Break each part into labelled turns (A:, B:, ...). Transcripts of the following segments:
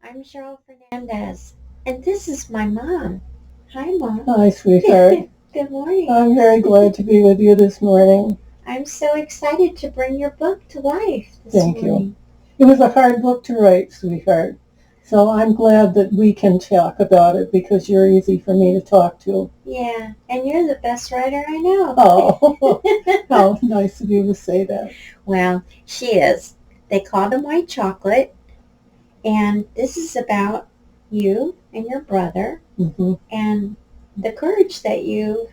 A: I'm Cheryl Fernandez, and this is my mom. Hi, Mom.
B: Hi, sweetheart.
A: Good morning.
B: I'm very glad to be with you this morning.
A: I'm so excited to bring your book to life this
B: Thank
A: morning.
B: you. It was a hard book to write, sweetheart. So I'm glad that we can talk about it because you're easy for me to talk to.
A: Yeah, and you're the best writer I know.
B: Oh, how nice of you to say that.
A: Well, she is. They called him White Chocolate, and this is about you and your brother and the courage that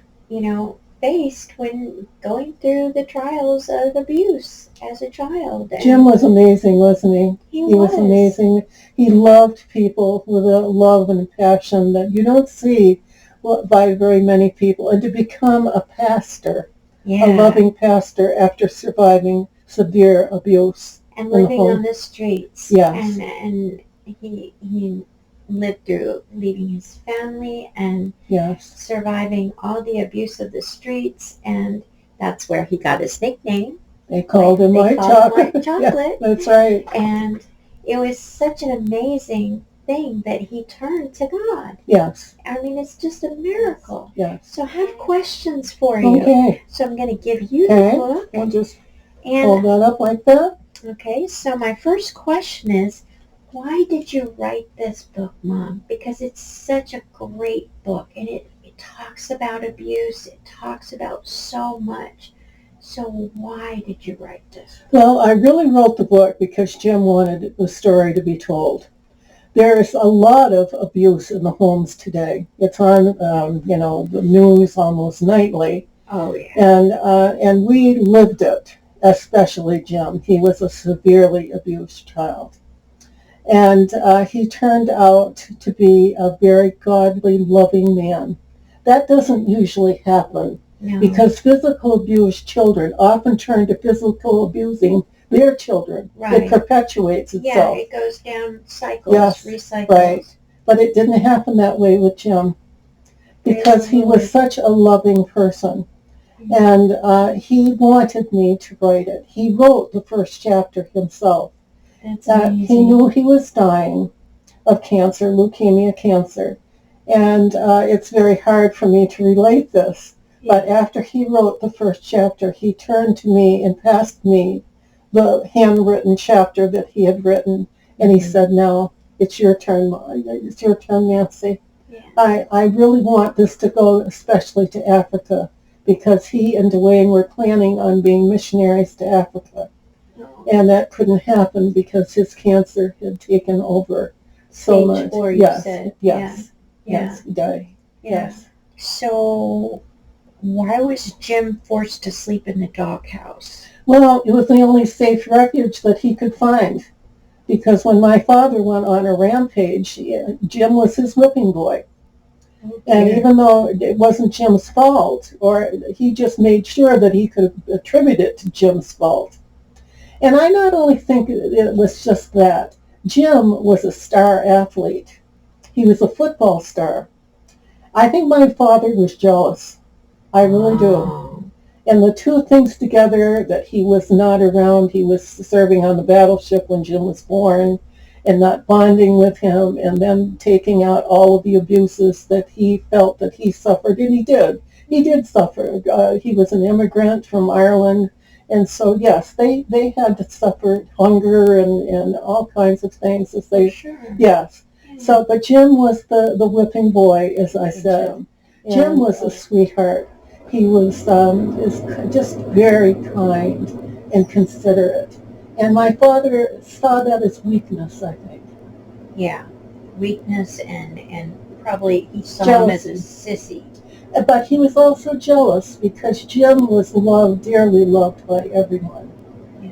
A: faced when going through the trials of abuse as a child. And
B: Jim was amazing, wasn't he?
A: He
B: was amazing. He loved people with a love and passion that you don't see by very many people. And to become a pastor, a loving pastor after surviving severe abuse.
A: And living on the streets.
B: Yes.
A: And he lived through leaving his family and surviving all the abuse of the streets, and that's where he got his nickname.
B: They called him White Chocolate.
A: Yeah,
B: that's right.
A: And it was such an amazing thing that he turned to God.
B: Yes.
A: I mean, it's just a miracle.
B: Yes.
A: So I have questions for you.
B: Okay.
A: So I'm going to give you the book.
B: I'll just hold that up like that.
A: Okay, so my first question is, why did you write this book, Mom? Because it's such a great book, and it talks about abuse. It talks about so much. So why did you write this?
B: Well, I really wrote the book because Jim wanted the story to be told. There's a lot of abuse in the homes today. It's on, the news almost nightly.
A: Oh, yeah.
B: And we lived it, especially Jim. He was a severely abused child. And he turned out to be a very godly, loving man. That doesn't usually happen because physical abused children often turn to physical abusing their children.
A: Right.
B: It perpetuates itself.
A: Yeah, it goes down cycles, recycles.
B: Right. But it didn't happen that way with Jim because he was such a loving person. Mm-hmm. And he wanted me to write it. He wrote the first chapter himself.
A: That's amazing.
B: He knew he was dying of cancer, leukemia cancer. And it's very hard for me to relate this. But after he wrote the first chapter, he turned to me and passed me the handwritten chapter that he had written. And he said, now, it's your turn, Nancy. Yeah. I really want this to go especially to Africa because he and Dwayne were planning on being missionaries to Africa. And that couldn't happen because his cancer had taken over so much. Yes, he died.
A: Yeah.
B: Yes.
A: So why was Jim forced to sleep in the doghouse?
B: Well, it was the only safe refuge that he could find because when my father went on a rampage, Jim was his whipping boy. Okay. And even though it wasn't Jim's fault, or he just made sure that he could attribute it to Jim's fault. And I not only think it was just that. Jim was a star athlete. He was a football star. I think my father was jealous. I really do. And the two things together, that he was not around, he was serving on the battleship when Jim was born, and not bonding with him, and then taking out all of the abuses that he felt that he suffered. And he did. He did suffer. He was an immigrant from Ireland. And so, yes, they had to suffer hunger and all kinds of things as they, yes. So, but Jim was the whipping boy, as I said. Jim was a sweetheart. He was just very kind and considerate. And my father saw that as weakness, I think.
A: Yeah, weakness and probably he saw him as a sissy.
B: But he was also jealous because Jim was loved, dearly loved by everyone. Yeah.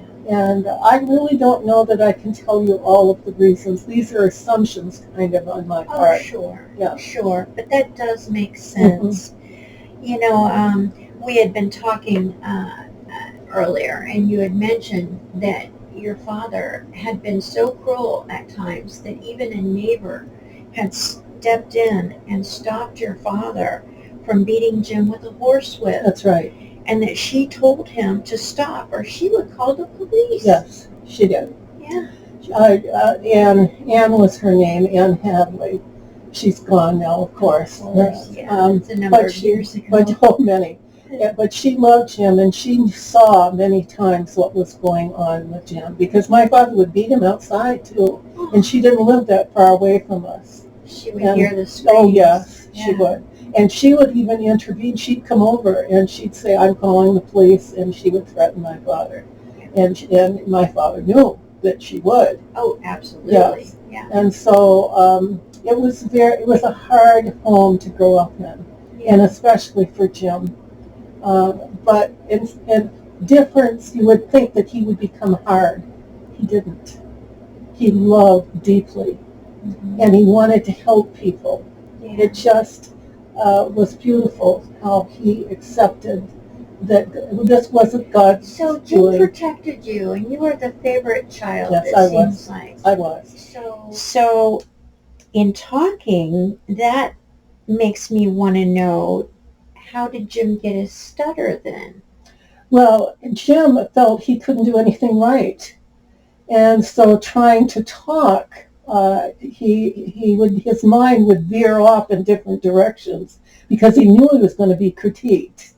B: And I really don't know that I can tell you all of the reasons. These are assumptions kind of on my part.
A: Oh, sure.
B: Yeah.
A: Sure. But that does make sense. Mm-hmm. We had been talking earlier, and you had mentioned that your father had been so cruel at times that even a neighbor had stepped in and stopped your father from beating Jim with a horsewhip.
B: That's right.
A: And that she told him to stop or she would call the police.
B: Yes, she did.
A: Yeah.
B: Anne was her name, Anne Hadley. She's gone now, of course.
A: Yeah, it's a number of years ago.
B: But many. Yeah, but she loved Jim, and she saw many times what was going on with Jim, because my father would beat him outside too, and she didn't live that far away from us.
A: She would hear the screams.
B: Oh yes, she would. And she would even intervene. She'd come over and she'd say, "I'm calling the police," and she would threaten my father. And my father knew that she would.
A: Oh, absolutely.
B: Yes.
A: Yeah.
B: And so it was a hard home to grow up in, and especially for Jim. But in difference, you would think that he would become hard. He didn't. He loved deeply, and he wanted to help people. Yeah. It just was beautiful how he accepted that this wasn't God's
A: So Jim protected you, and you were the favorite child.
B: Yes, I was.
A: So in talking, that makes me want to know, how did Jim get his stutter then?
B: Well, Jim felt he couldn't do anything right, and so trying to talk, his mind would veer off in different directions because he knew he was going to be critiqued,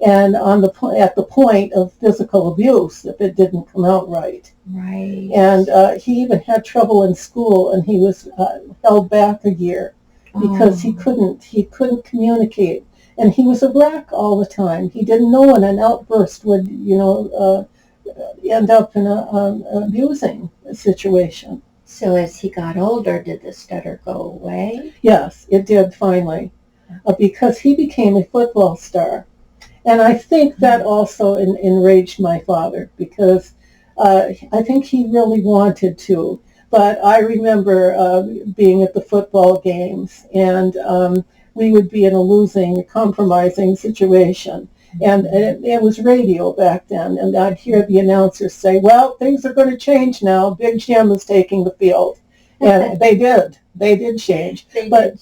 B: and at the point of physical abuse if it didn't come out right.
A: Right.
B: And he even had trouble in school, and he was held back a year because he couldn't communicate. And he was a wreck all the time. He didn't know when an outburst would, end up in an abusing situation.
A: So as he got older, did the stutter go away?
B: Yes, it did finally, because he became a football star. And I think that also enraged my father, because I think he really wanted to. But I remember being at the football games, and we would be in a losing, compromising situation. And it was radio back then, and I'd hear the announcers say, "Well, things are going to change now. Big Jim is taking the field." And they did. They did change. But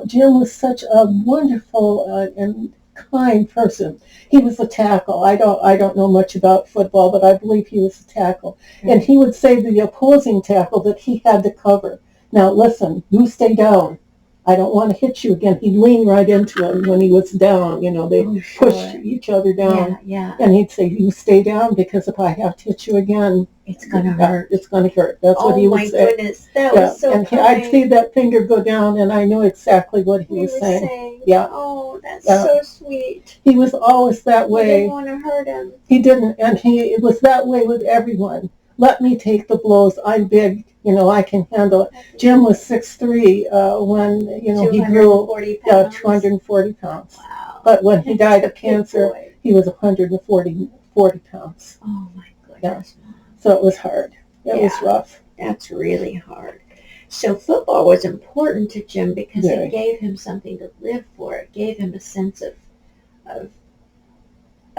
B: Jim was such a wonderful and kind person. He was a tackle. I don't know much about football, but I believe he was a tackle. Mm-hmm. And he would say to the opposing tackle that he had to cover. "Now listen, you stay down. I don't want to hit you again." He'd lean right into him when he was down. They push each other down.
A: Yeah.
B: And he'd say, "You stay down, because if I have to hit you again,
A: it's going to hurt.
B: It's going to hurt." That's what he would say.
A: Oh my goodness, that was so
B: and
A: kind.
B: I'd see that finger go down, and I knew exactly what he was saying. Yeah.
A: Oh, that's so sweet.
B: He was always that way.
A: You didn't want to hurt him.
B: He didn't, and it was that way with everyone. Let me take the blows. I'm big. I can handle it. Jim was 6'3", when, he grew 240 pounds.
A: Wow.
B: But when he died of cancer, he was 140 pounds.
A: Oh, my goodness.
B: Yeah. So it was hard. It was rough.
A: That's really hard. So football was important to Jim because it gave him something to live for. It gave him a sense of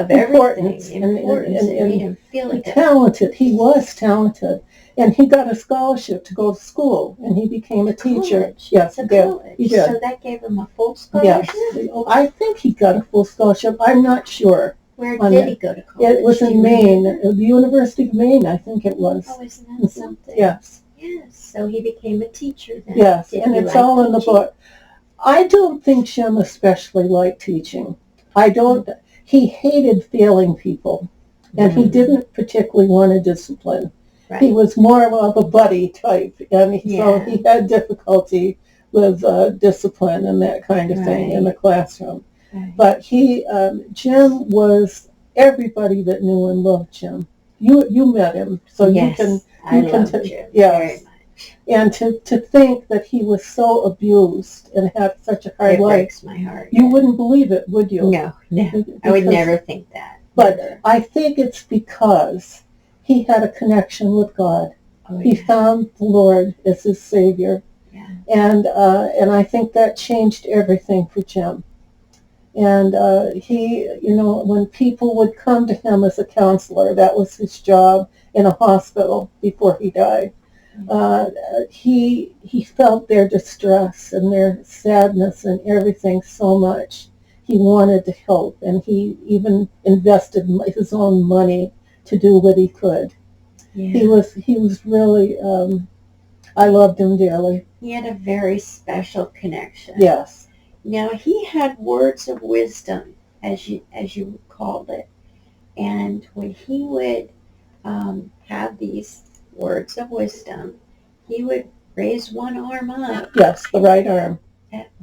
B: importance.
A: And made him feel like
B: talented. He was talented. And he got a scholarship to go to school, and he became a teacher.
A: College.
B: Yes,
A: he did. So that gave him a full scholarship?
B: Yes. I think he got a full scholarship. I'm not sure.
A: Where did he go to college?
B: It was in Maine, the University of Maine, I think it was.
A: Oh, isn't that something?
B: Yes.
A: Yes, so he became a teacher then.
B: Yes, and it's all in the book. I don't think Jim especially liked teaching. He hated failing people, and he didn't particularly want to discipline. Right. He was more of a buddy type, and so he had difficulty with discipline and that kind of thing in the classroom. Right. But Jim was, everybody that knew and loved Jim. You met him, so you can
A: Jim very much.
B: And to think that he was so abused and had such a hard life,
A: breaks my heart.
B: You wouldn't believe it, would you?
A: No, I would never think that.
B: But I think it's because he had a connection with God. Oh, he found the Lord as his Savior. Yeah. And I think that changed everything for Jim. And he, when people would come to him as a counselor, that was his job in a hospital before he died. He felt their distress and their sadness and everything so much. He wanted to help, and he even invested his own money to do what he could. He was really, I loved him dearly.
A: He had a very special connection.
B: Yes.
A: Now he had words of wisdom, as you called it, and when he would have these words of wisdom, he would raise one arm up.
B: Yes, the right arm.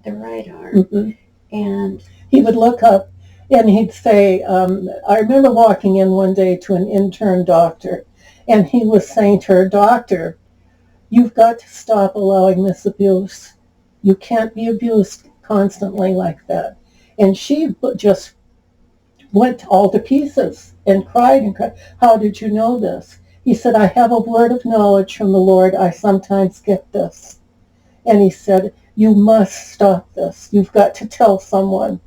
A: The right arm.
B: Mm-hmm.
A: And
B: he would look up and he'd say, I remember walking in one day to an intern doctor, and he was saying to her, "Doctor, you've got to stop allowing this abuse. You can't be abused constantly like that." And she just went all to pieces and cried and cried. "How did you know this?" He said, "I have a word of knowledge from the Lord. I sometimes get this." And he said, "You must stop this. You've got to tell someone."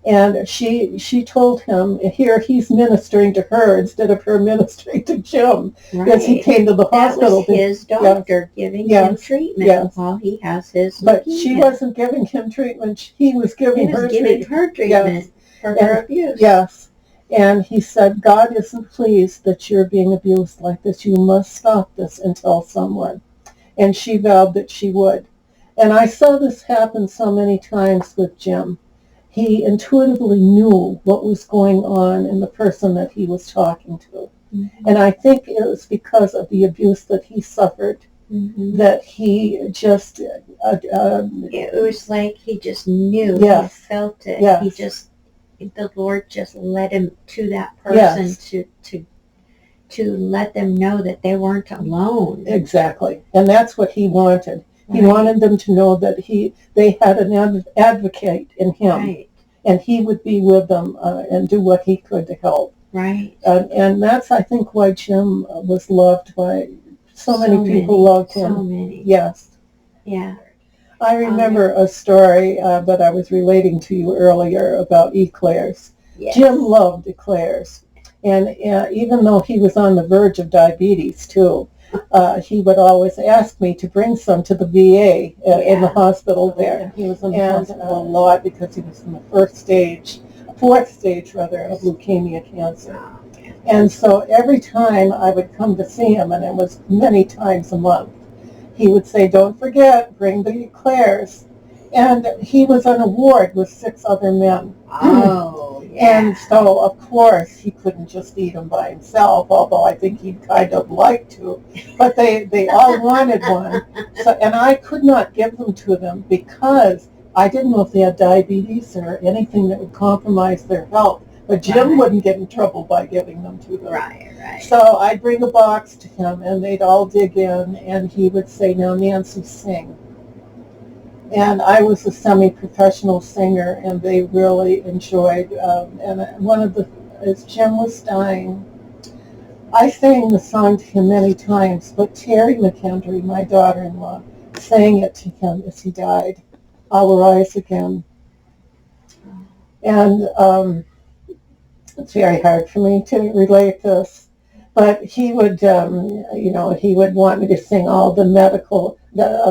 B: And she told him, here he's ministering to her instead of her ministering to Jim, as he came to the hospital.
A: That was his doctor giving him treatment while he has his
B: But she wasn't giving him treatment. He was giving her treatment
A: for her abuse.
B: Yes. And he said, "God isn't pleased that you're being abused like this. You must stop this and tell someone." And she vowed that she would. And I saw this happen so many times with Jim. He intuitively knew what was going on in the person that he was talking to. Mm-hmm. And I think it was because of the abuse that he suffered, mm-hmm. that he just...
A: it was like he just knew.
B: Yes.
A: He felt it.
B: Yes.
A: The Lord just led him to that person. Yes. to let them know that they weren't alone.
B: Exactly. And that's what he wanted. He wanted them to know that they had an advocate in him. Right. And he would be with them and do what he could to help.
A: Right.
B: And that's, I think, why Jim was loved by so many people. Loved him.
A: So many.
B: Yes.
A: Yeah.
B: I remember a story that I was relating to you earlier about eclairs. Yes. Jim loved eclairs. And even though he was on the verge of diabetes, too, he would always ask me to bring some to the VA in the hospital there. He was in the hospital a lot because he was in the fourth stage of leukemia cancer. And so every time I would come to see him, and it was many times a month, he would say, "Don't forget, bring the eclairs." And he was on a ward with 6 other men.
A: Oh, yeah.
B: And so, of course, he couldn't just eat them by himself, although I think he'd kind of like to. But they all wanted one. So, and I could not give them to them because I didn't know if they had diabetes or anything that would compromise their health. But Jim wouldn't get in trouble by giving them to them.
A: Right.
B: So I'd bring a box to him, and they'd all dig in, and he would say, "Now, Nancy, sing." And I was a semi-professional singer, and they really enjoyed. And as Jim was dying, I sang the song to him many times, but Terry McHenry, my daughter-in-law, sang it to him as he died. "I'll Rise Again." And it's very hard for me to relate this, but he would, he would want me to sing all the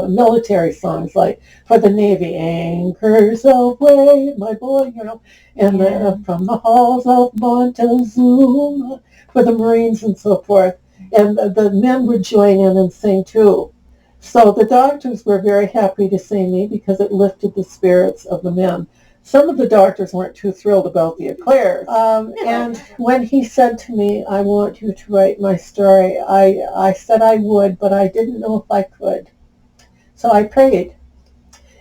B: military songs, like "For the Navy, Anchors Aweigh, my boy," and "From the Halls of Montezuma," for the Marines and so forth. And the men would join in and sing too. So the doctors were very happy to see me because it lifted the spirits of the men. Some of the doctors weren't too thrilled about the eclairs. And when he said to me, "I want you to write my story," I said I would, but I didn't know if I could. So I prayed.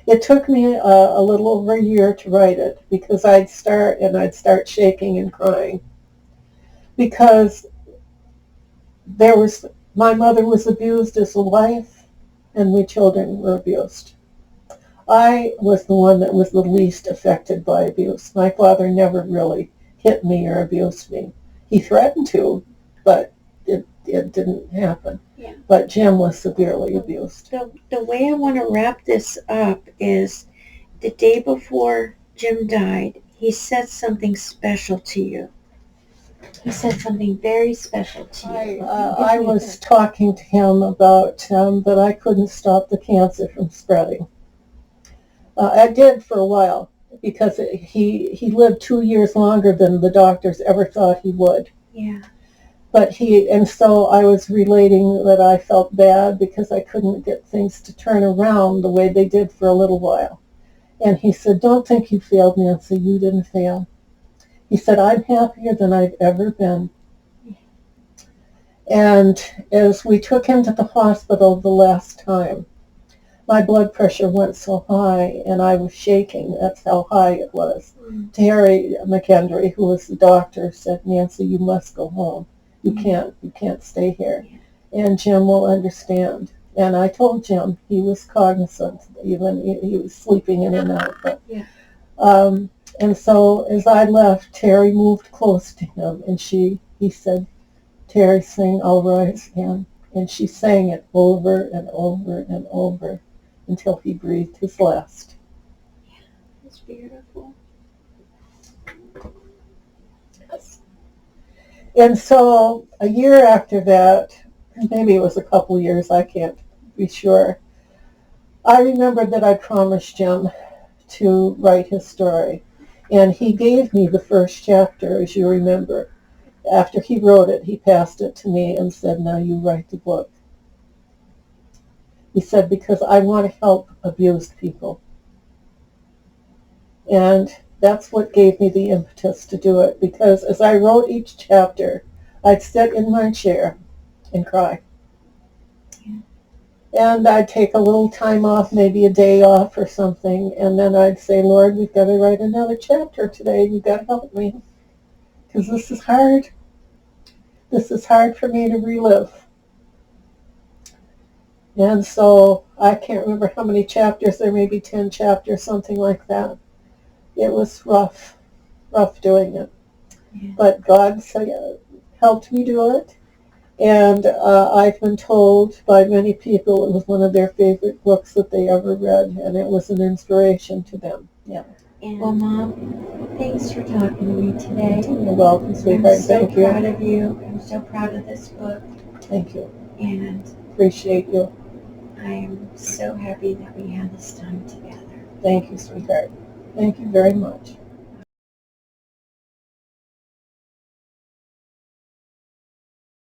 B: It took me a little over a year to write it because I'd start shaking and crying. Because my mother was abused as a wife, and we children were abused. I was the one that was the least affected by abuse. My father never really hit me or abused me. He threatened to, but it didn't happen. Yeah. But Jim was severely abused.
A: The way I want to wrap this up is the day before Jim died, he said something special to you. He said something very special to you.
B: I was talking to him about that I couldn't stop the cancer from spreading. I did for a while because he lived 2 years longer than the doctors ever thought he would.
A: Yeah.
B: and so I was relating that I felt bad because I couldn't get things to turn around the way they did for a little while. And he said, don't think you failed, Nancy. You didn't fail. He said, I'm happier than I've ever been. And as we took him to the hospital the last time, my blood pressure went so high and I was shaking. That's how high it was. Terry McKendry, who was the doctor, said, Nancy, you must go home. You can't stay here. And Jim will understand. And I told Jim, he was cognizant, even he was sleeping in and out. But, and so as I left, Terry moved close to him, and he said, Terry, sing I'll Rise Again. And she sang it over and over and over until he breathed his last.
A: Yeah, it's beautiful.
B: Yes. And so a year after that, maybe it was a couple years, I can't be sure, I remembered that I promised Jim to write his story. And he gave me the first chapter, as you remember. After he wrote it, he passed it to me and said, now you write the book. He said, because I want to help abused people. And that's what gave me the impetus to do it, because as I wrote each chapter, I'd sit in my chair and cry.
A: Yeah.
B: And I'd take a little time off, maybe a day off or something, and then I'd say, Lord, we've got to write another chapter today. You've got to help me, because this is hard. This is hard for me to relive. And so I can't remember how many chapters, there may be 10 chapters, something like that. It was rough doing it.
A: Yeah.
B: But God helped me do it. And I've been told by many people it was one of their favorite books that they ever read, and it was an inspiration to them. Yeah.
A: And, well, Mom, thanks for talking to me today.
B: You're welcome, sweetheart.
A: I'm so proud of you. I'm so proud of this book.
B: Thank you.
A: And
B: appreciate you.
A: I am so happy that we had this time together.
B: Thank you, sweetheart. Thank you very much.